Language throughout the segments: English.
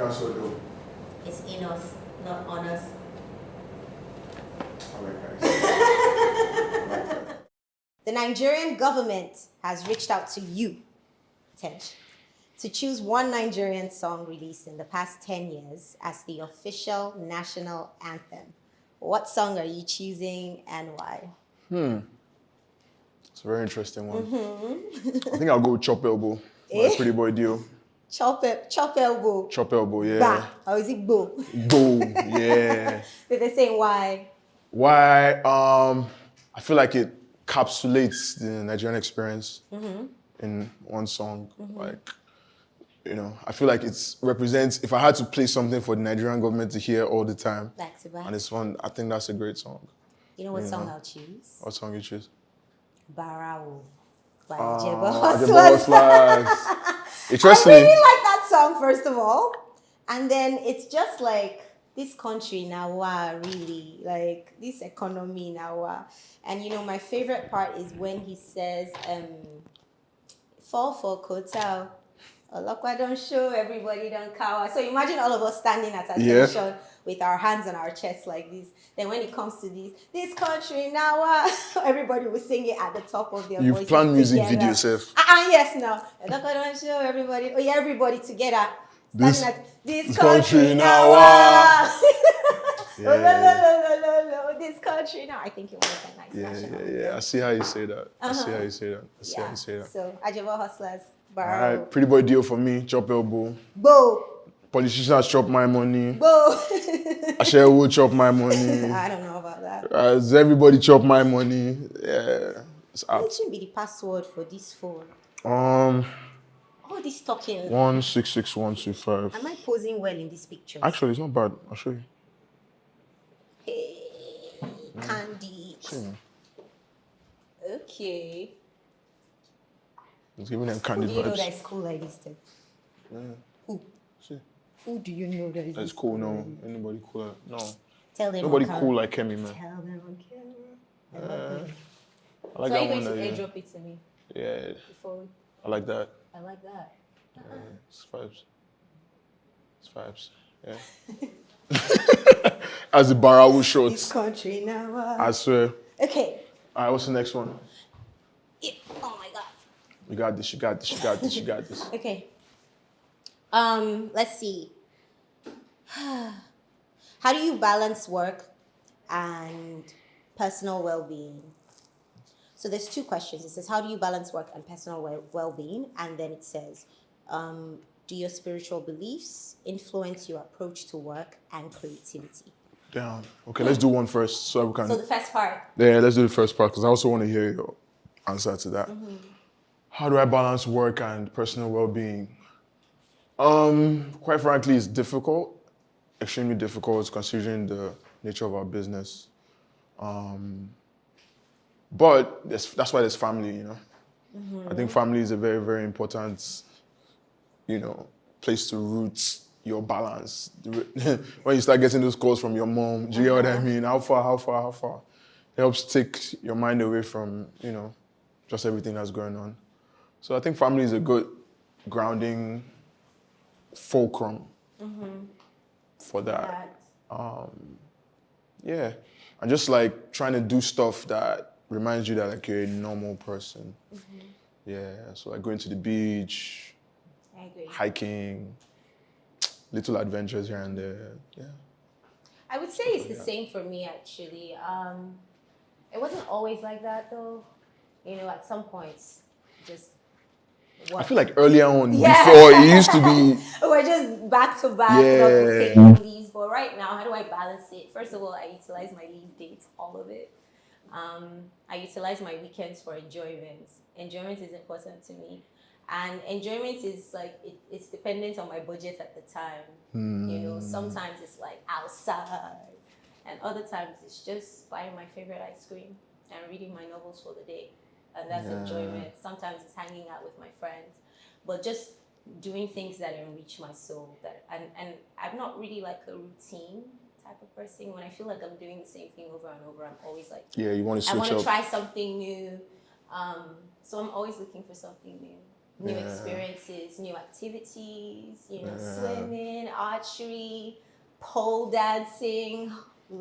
that's so dope. It's in us, not on us. I like that. The Nigerian government has reached out to you, TEJ, to choose one Nigerian song released in the past 10 years as the official national anthem. What song are you choosing and why? It's a very interesting one. I think I'll go with Chop Elbow by Pretty Boy Dio. Chop elbow. Chop Elbow, yeah. Ba. Or is it bo? Bo, yeah. But they're saying why? Why? I feel like it encapsulates the Nigerian experience in one song. Like, you know, I feel like it represents, if I had to play something for the Nigerian government to hear all the time, Back to back. and this one, I think that's a great song. You know what song I'll choose? What song you choose? Barawo by Ajebo Hustlers. Hustlers. I Interesting. really like that song, first of all. And then it's just like, this country now, really, like this economy now. And you know, my favorite part is when he says, fall for Kotal. Olokwa don't show, everybody don't cower. So imagine all of us standing at attention with our hands on our chests like this. Then when it comes to this country now, everybody will sing it at the top of their voices. You've planned music together. video, Seth. Yes, no. Olokwa don't show, everybody. Oh yeah, everybody together. This country now. This country now. I think it was a nice national. Yeah. I see how you say that. I see how you say that. So, Ajebo Hustlers. All right, Pretty Boy Deal for me. Chop Elbow. Bo. Politicians chop my money. Bo. Asher will chop my money. I don't know about that. As everybody chop my money. Yeah, it's out. What should be the password for this phone? All this talking. 166125. Am I posing well in this picture? Actually, it's not bad. I'll show you. Hey, Candy. Okay. It's giving them candy Who do you know vibes. that is cool like this? Yeah. Who? See. Who do you know that is That's cool, no. Anybody cool? No. Tell them Nobody on camera. cool like KEMI, man. Tell them on camera. I like So are that you one. going to Yeah. airdrop it to me? Yeah, Before we... I like that. I like that. Yeah, it's vibes. It's vibes. Yeah. As the Barawu This shorts. country now. I swear. Okay. All right, what's the next one? Oh my God. You got this, you got this, you got this, you got this. Okay. Let's see. How do you balance work and personal well-being? So there's two questions. It says, how do you balance work and personal well-being? And then it says, do your spiritual beliefs influence your approach to work and creativity? Damn. Okay, let's do one first so we can... So the first part. Yeah, let's do the first part because I also want to hear your answer to that. How do I balance work and personal well-being? Quite frankly, it's difficult. Extremely difficult considering the nature of our business. But that's why there's family, you know. I think family is a very, very important, you know, place to root your balance. When you start getting those calls from your mom, do you get what I mean? How far? It helps take your mind away from, you know, just everything that's going on. So I think family is a good grounding fulcrum for that. Yeah. And just like trying to do stuff that reminds you that like you're a normal person. Yeah. So like going to the beach, I agree. hiking, little adventures here and there. Yeah. I would say it's the same for me, actually. It wasn't always like that, though. You know, at some points, just work. I feel like earlier on, before, it used to be... We're just back to back, Yeah. taking leaves. But right now, how do I balance it? First of all, I utilize my leave dates, all of it. I utilize my weekends for enjoyment. Enjoyment is important to me. And enjoyment is like, it's dependent on my budget at the time. You know, sometimes it's like outside. And other times it's just buying my favorite ice cream and reading my novels for the day. And that's enjoyment. Sometimes it's hanging out with my friends. But just doing things that enrich my soul. And I'm not really like a routine type of person. When I feel like I'm doing the same thing over and over, I'm always like, Yeah, you want to switch I want up. to try something new. So I'm always looking for something new. new experiences, new activities, swimming, archery, pole dancing.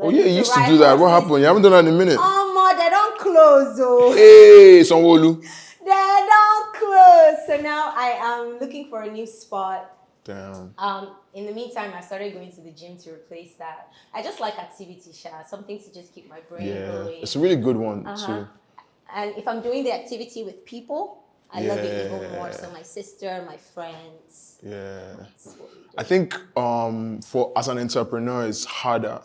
Oh yeah, you used to do that. What happened? You haven't done that in a minute. They don't close, oh. Hey, Sanwo-Olu. They don't close. So now I am looking for a new spot. Damn. In the meantime, I started going to the gym to replace that. I just like activity, something to just keep my brain going. It's a really good one too. And if I'm doing the activity with people, I love it even more. So my sister, my friends. Yeah. I think for as an entrepreneur, it's harder.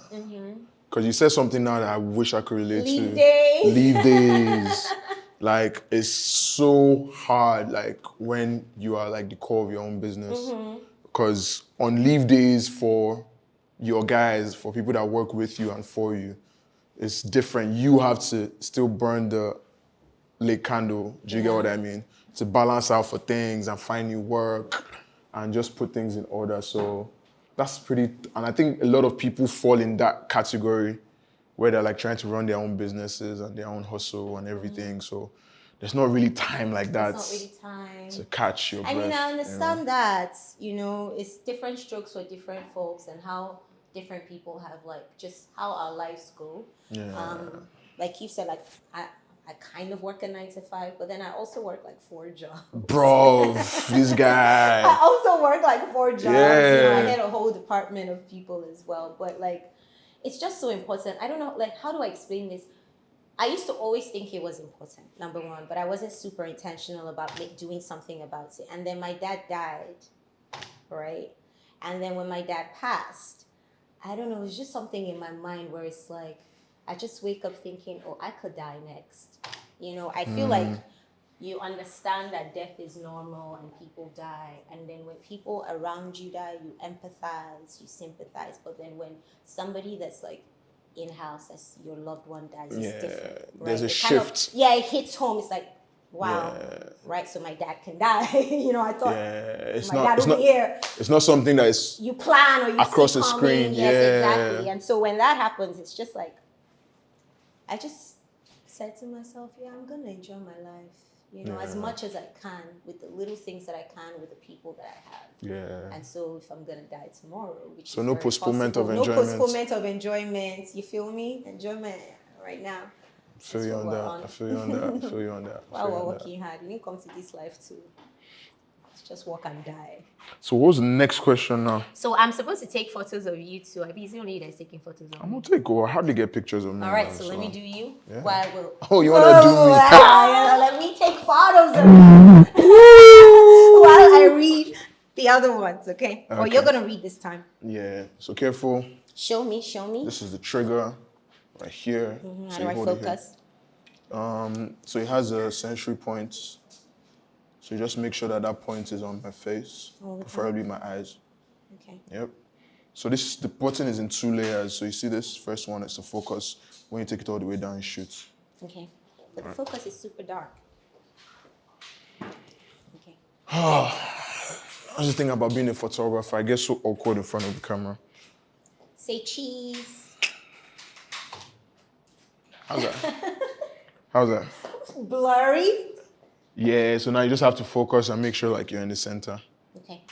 Because you said something now that I wish I could relate to. Leave days. Like, it's so hard, like, when you are, like, the core of your own business. Because on leave days for your guys, for people that work with you and for you, it's different. You have to still burn the late candle. Do you get what I mean? To balance out for things and find new work and just put things in order. So that's pretty, and I think a lot of people fall in that category where they're like trying to run their own businesses and their own hustle and everything. So there's not really time like that. There's not really time to catch your breath. I mean, I understand that, it's different strokes for different folks and how different people have like just how our lives go. Like you said, like I kind of work a 9 to 5, but then I also work like 4 jobs. Bro, this guy. I also work like 4 jobs. I had a whole department of people as well. But like, it's just so important. I don't know, like, how do I explain this? I used to always think it was important, number one, but I wasn't super intentional about doing something about it. And then my dad died, right? And then when my dad passed, I don't know, it was just something in my mind where it's like, I just wake up thinking, oh, I could die next. I feel like you understand that death is normal and people die. And then when people around you die, you empathize, you sympathize. But then when somebody that's like in-house as your loved one dies, it's different. Right? There's a shift. It hits home. It's like, wow, right? So my dad can die. I thought dad will be here. It's not something that is you plan or you across see the screen. Yes, exactly. And so when that happens, it's just like, I just said to myself, I'm gonna enjoy my life, as much as I can with the little things that I can with the people that I have. And so if I'm gonna die tomorrow, which is no postponement of enjoyment. No postponement of enjoyment. You feel me? Enjoyment right now. I feel you on that. While we're working hard, you didn't come to this life to just walk and die. So what's the next question now? So I'm supposed to take photos of you too. I mean, it's only you that's taking photos of me. I'm gonna I hardly get pictures of me. All right, so let me do you. Yeah. Well, I will. Oh, you wanna do me? Let me take photos of you while I read the other ones, okay? Or you're gonna read this time. Yeah. So careful. Show me. This is the trigger right here. How do I focus? So it has a sensory point. So you just make sure that point is on my face, preferably my eyes. Okay. Yep. So the button is in 2 layers. So you see this first one is to focus. When you take it all the way down, it shoots. Okay. But the focus is super dark. Okay. I was just thinking about being a photographer. I get so awkward in front of the camera. Say cheese. How's that? How's that? Blurry. Yeah, so now you just have to focus and make sure like you're in the center. Okay.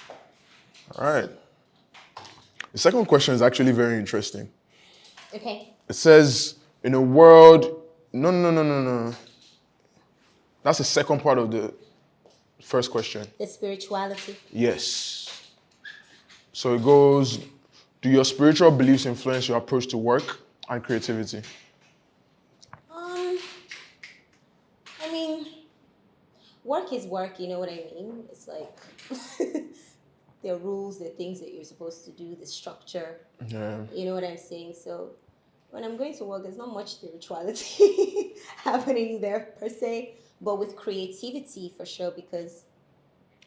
All right. The second question is actually very interesting. Okay. It says, in a world... No. That's the second part of the first question. The spirituality. Yes. So it goes, do your spiritual beliefs influence your approach to work and creativity? I mean... Work is work, you know what I mean? It's like there are rules, there are things that you're supposed to do, the structure. Yeah. You know what I'm saying? So when I'm going to work, there's not much spirituality happening there per se, but with creativity for sure, because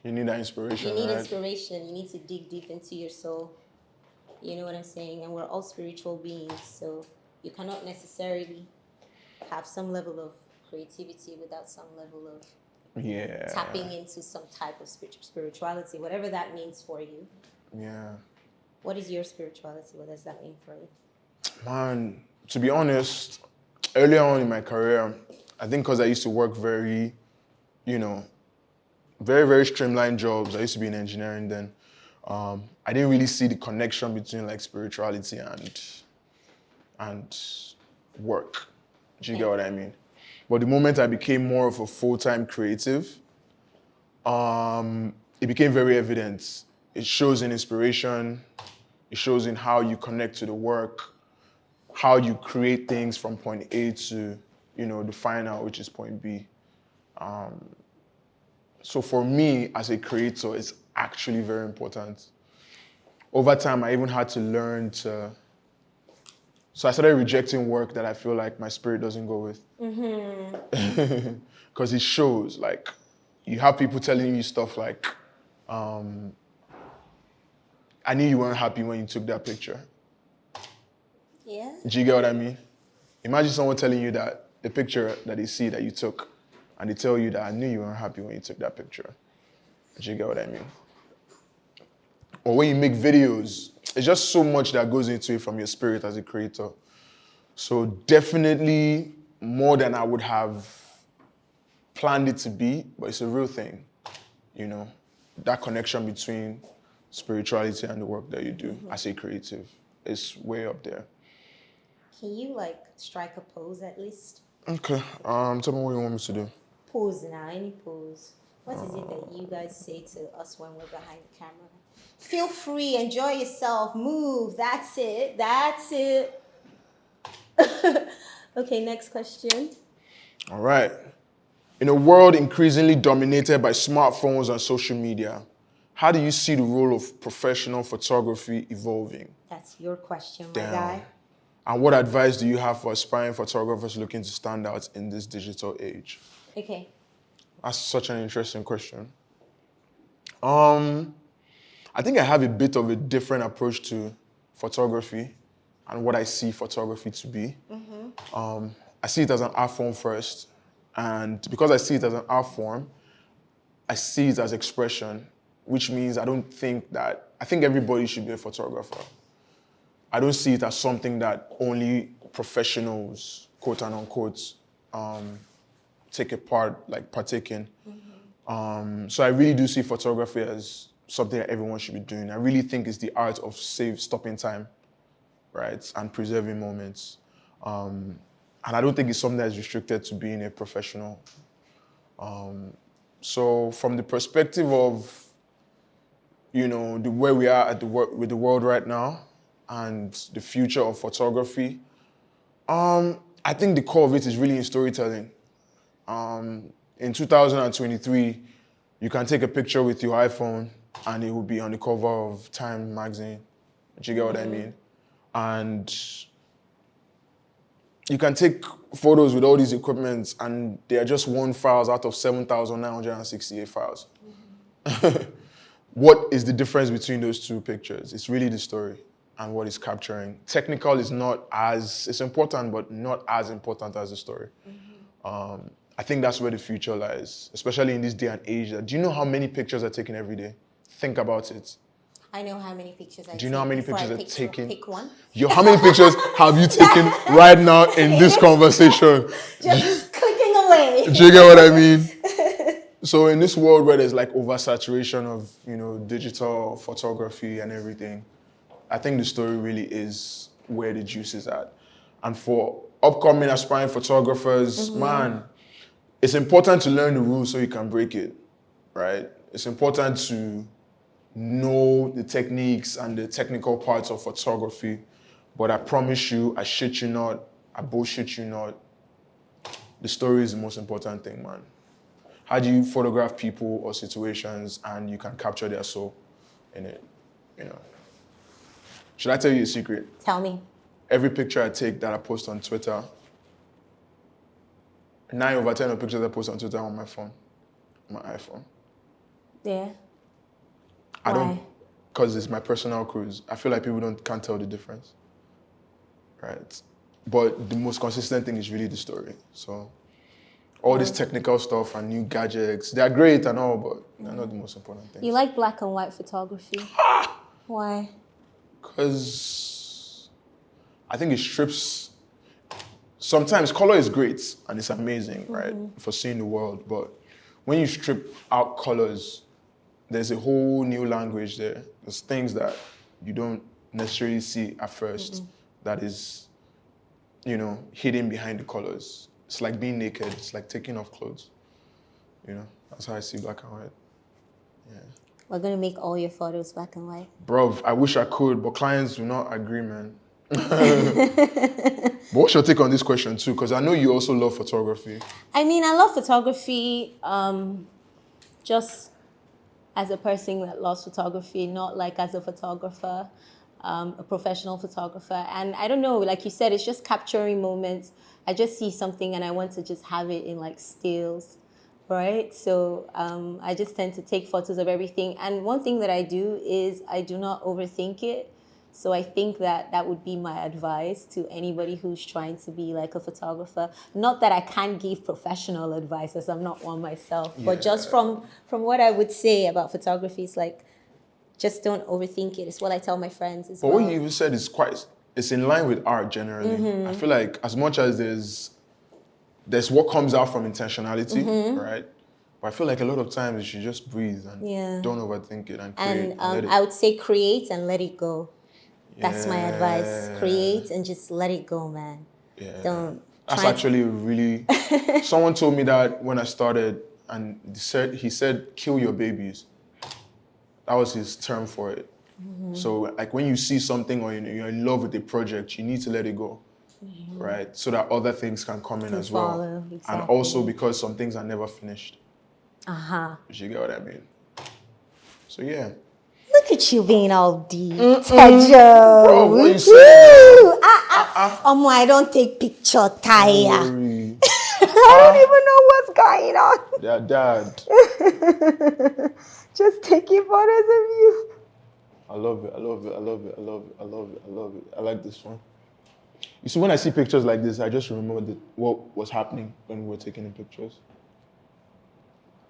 you need that inspiration. You need inspiration. You need to dig deep into your soul. You know what I'm saying? And we're all spiritual beings, so you cannot necessarily have some level of creativity without some level of tapping into some type of spirituality, whatever that means for you. Yeah. What is your spirituality? What does that mean for you? Man, to be honest, earlier on in my career, I think because I used to work very, very, very streamlined jobs. I used to be in engineering then. I didn't really see the connection between like spirituality and work. Do you get what I mean? But the moment I became more of a full-time creative, it became very evident. It shows in inspiration. It shows in how you connect to the work, how you create things from point A to, the final, which is point B. So for me, as a creator, it's actually very important. Over time, I even had to learn to... So I started rejecting work that I feel like my spirit doesn't go with. Because it shows, like, you have people telling you stuff like, I knew you weren't happy when you took that picture. Yeah. Do you get what I mean? Imagine someone telling you that the picture that they see that you took, and they tell you that I knew you weren't happy when you took that picture. Do you get what I mean? Or when you make videos, it's just so much that goes into it from your spirit as a creator. So definitely more than I would have planned it to be, but it's a real thing, That connection between spirituality and the work that you do as a creative is way up there. Can you strike a pose at least? Okay, tell me what you want me to do. Pose now, any pose. What is it that you guys say to us when we're behind the camera? Feel free, enjoy yourself, move. That's it. That's it. Okay, next question. All right. In a world increasingly dominated by smartphones and social media, how do you see the role of professional photography evolving? That's your question, my guy. And what advice do you have for aspiring photographers looking to stand out in this digital age? Okay. That's such an interesting question. I think I have a bit of a different approach to photography and what I see photography to be. I see it as an art form first. And because I see it as an art form, I see it as expression, which means I think everybody should be a photographer. I don't see it as something that only professionals, quote and unquote, partake in. So I really do see photography as something that everyone should be doing. I really think it's the art of stopping time, right, and preserving moments. And I don't think it's something that's restricted to being a professional. So from the perspective of, where we are with the world right now and the future of photography, I think the core of it is really in storytelling. In 2023, you can take a picture with your iPhone and it will be on the cover of Time magazine. Do you get what I mean? And you can take photos with all these equipments and they are just 1 file out of 7,968 files. What is the difference between those two pictures? It's really the story and what it's capturing. Technical is it's important, but not as important as the story. I think that's where the future lies, especially in this day and age. Do you know how many pictures are taken every day? Think about it. I know how many pictures I take. Do you know how many pictures are taken? Pick one. How many pictures have you taken right now in this conversation? Just clicking away. Do you get what I mean? So in this world where there's oversaturation of, digital photography and everything, I think the story really is where the juice is at. And for upcoming aspiring photographers, man, it's important to learn the rules so you can break it, right? It's important to know the techniques and the technical parts of photography, but I promise you, I shit you not, I bullshit you not, the story is the most important thing, man. How do you photograph people or situations and you can capture their soul in it, Should I tell you a secret? Tell me. Every picture I take that I post on Twitter, 9 over 10 of pictures I post on Twitter are on my phone, my iPhone. Yeah. I don't, because it's my personal cruise. I feel like people can't tell the difference, right? But the most consistent thing is really the story. So all this technical stuff and new gadgets, they're great and all, but they're not the most important things. You like black and white photography? Why? Because I think it strips. Sometimes color is great and it's amazing, right, for seeing the world. But when you strip out colors, there's a whole new language there. There's things that you don't necessarily see at first that is, you know, hidden behind the colors. It's like being naked. It's like taking off clothes. You know, that's how I see black and white. Yeah. We're gonna make all your photos black and white. Bro, I wish I could, but clients do not agree, man. But what's your take on this question too? Because I know you also love photography. I mean, I love photography just as a person that loves photography, not like as a photographer, a professional photographer. And I don't know, like you said, it's just capturing moments. I just see something and I want to just have it in like stills, right? So I just tend to take photos of everything. And one thing that I do is I do not overthink it. So I think that that would be my advice to anybody who's trying to be like a photographer. Not that I can't give professional advice, as I'm not one myself, but just from what I would say about photography, it's like, just don't overthink it. It's what I tell my friends as well. But what you even said is it's in line with art generally. I feel like as much as there's what comes out from intentionality, right? But I feel like a lot of times you should just breathe and don't overthink it and create. And I would say create and let it go. That's my advice. Create and just let it go, man. Yeah. That's actually really... Someone told me that when I started, and he said, kill your babies. That was his term for it. So like when you see something or you're in love with a project, you need to let it go, right? So that other things can come in as well. Exactly. And also because some things are never finished. You get what I mean? So yeah. Look at you being all deep, Tejo. Bro, what you saying? I don't take picture, Kaya. I Worry. don't even know what's going on. Dad. Just taking photos of you. I love it. I love it. I love it. I love it. I love it. I love it. I like this one. You see, when I see pictures like this, I just remember what was happening when we were taking the pictures.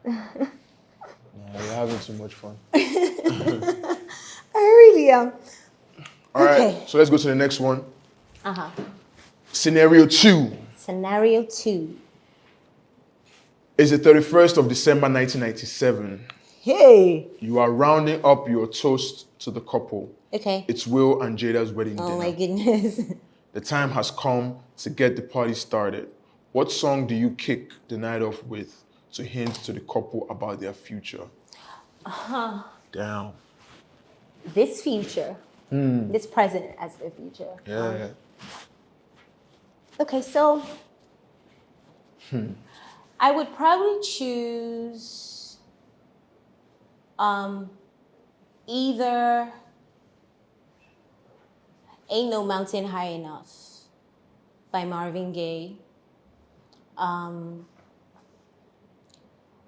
You're having too much fun. I really am. All right, Okay. so let's go to the next one. Scenario 2. Scenario 2. It's the 31st of December, 1997. Hey. You are rounding up your toast to the couple. Okay. It's Will and Jada's wedding dinner. Oh my goodness. The time has come to get the party started. What song do you kick the night off with to hint to the couple about their future? Damn. This future. This present as the future. Yeah. Okay, so I would probably choose either Ain't No Mountain High Enough by Marvin Gaye.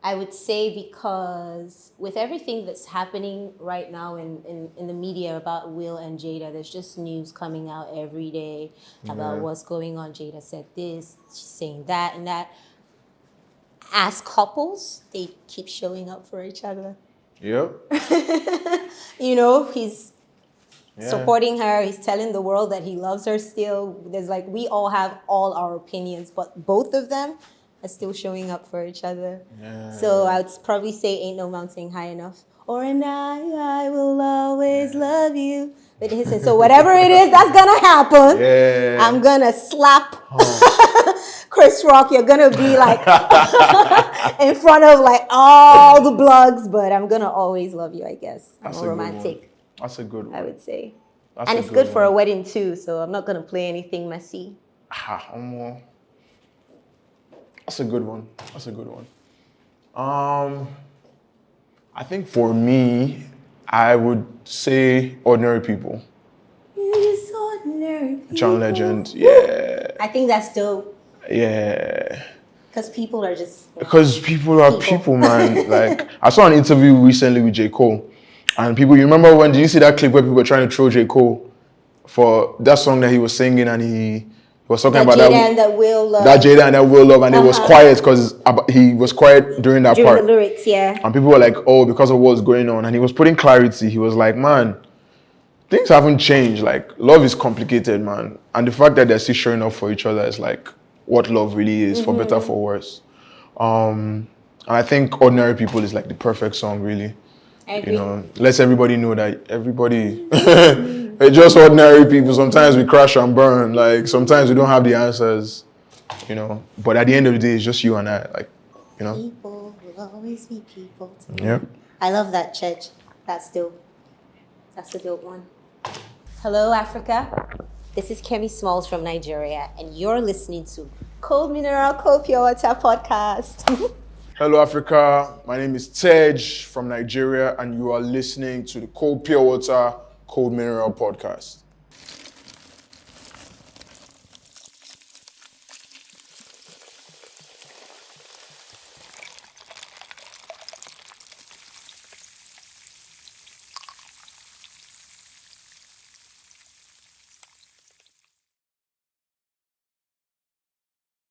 I would say because with everything that's happening right now in the media about Will and Jada, there's just news coming out every day about what's going on. Jada said this, she's saying that and that. As couples, they keep showing up for each other. Yep. You know, he's supporting her. He's telling the world that he loves her still. There's like, we all have all our opinions, but both of them are still showing up for each other. Yeah. So I would probably say Ain't No Mountain High Enough. Or and I will always love you. But so whatever it is that's gonna happen, I'm gonna slap Chris Rock. You're gonna be like in front of like all the blogs, but I'm gonna always love you, I guess. I'm a romantic. That's a good one. I would say. That's and it's good for a wedding too, so I'm not gonna play anything messy. That's a good one. That's a good one. I think for me, I would say Ordinary People. Just ordinary people. John Legend, yeah. I think that's dope. Yeah. Because people are just... Because people are people, man. Like, I saw an interview recently with J. Cole. And people, you remember did you see that clip where people were trying to throw J. Cole for that song that he was singing and he was talking about Jada and that Will Love. That Jada and that Will Love, and it was quiet because he was quiet during that part. During the lyrics, yeah. And people were like, oh, because of what's going on. And he was putting clarity. He was like, man, things haven't changed. Like, love is complicated, man. And the fact that they're still showing up for each other is like what love really is, for better, for worse. And I think Ordinary People is like the perfect song, really. I agree. Lets everybody know that everybody, we're just ordinary people. Sometimes we crash and burn. Like, sometimes we don't have the answers, But at the end of the day, it's just you and I, like, People will always be people. Yeah. I love that, Church. That's dope. That's a dope one. Hello, Africa. This is KEMI Smalls from Nigeria, and you're listening to Cold Mineral, Cold Pure Water podcast. Hello, Africa. My name is TEJ from Nigeria, and you are listening to the Cold Pure Water, Cold Mineral podcast.